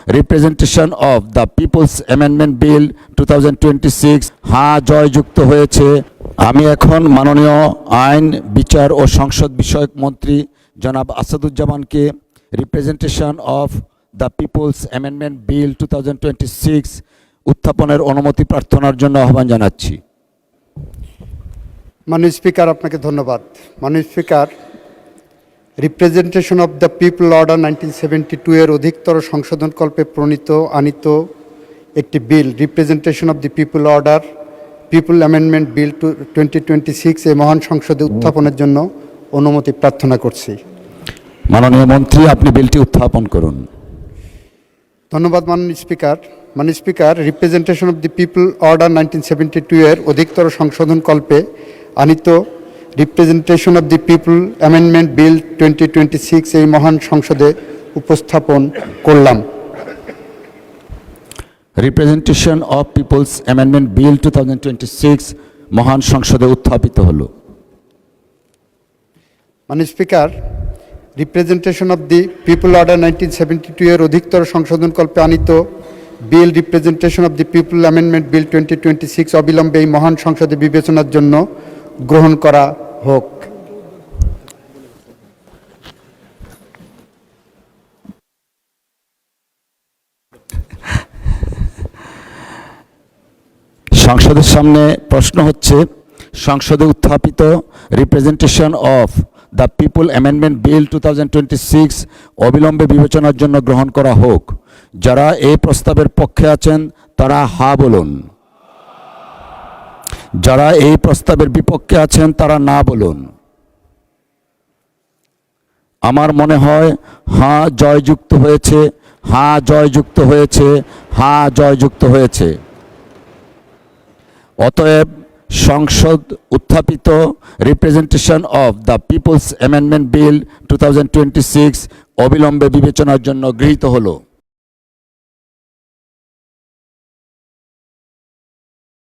Representation of the people's amendment bill 2026 হ্যাঁ জয়যুক্ত হয়েছে। আমি এখন মাননীয় আইন, বিচার ও সংসদ বিষয়ক মন্ত্রী জনাব আসাদুজ্জামানকে representation of the people's amendment bill 2026 উত্থাপনের অনুমতি প্রার্থনার জন্য আহ্বান জানাচ্ছি। মাননীয় স্পিকার, আপনাকে ধন্যবাদ। মাননীয় speaker, representation of the people order 1972 এর অধিকতর সংশোধনকল্পে আনিত একটি bill, representation of the people order people amendment bill 2026 এই মহান সংসদে উত্থাপনের জন্য অনুমতি প্রার্থনা করছি। মাননীয় মন্ত্রী, আপনি বিলটি উত্থাপন করুন। ধন্যবাদ মাননীয় স্পিকার। মাননীয় speaker, representation of the people order 1972 এর অধিকতর সংশোধনকল্পে আনিত representation of the people amendment bill 2026 এই মহান সংসদে উপস্থাপন করলাম। Representation of peoples amendment bill 2026 মহান সংসদে উত্থাপিত হলো। মাননীয় speaker, representation of the people order 1972 এর অধিকতর সংশোধনকল্পে আনিত bill representation of the people amendment bill 2026 অবিলম্বে এই মহান সংসদে বিবেচনার জন্য গ্রহণ করা হোক। সংসদের সামনে প্রশ্ন হচ্ছে, সংসদে উত্থাপিত representation of the people amendment bill 2026 অবিলম্বে বিবেচনার জন্য গ্রহণ করা হোক। যারা এই প্রস্তাবের পক্ষে আছেন তারা হা বলুন, যারা এই প্রস্তাবের বিপক্ষে আছেন তারা না বলুন। আমার মনে হয় হ্যাঁ জয়যুক্ত হয়েছে, হ্যাঁ জয়যুক্ত হয়েছে, হ্যাঁ জয়যুক্ত হয়েছে। অতএব সংসদ উত্থাপিত representation of the people's amendment bill 2026 অবিলম্বে বিবেচনার জন্য গৃহীত হলো।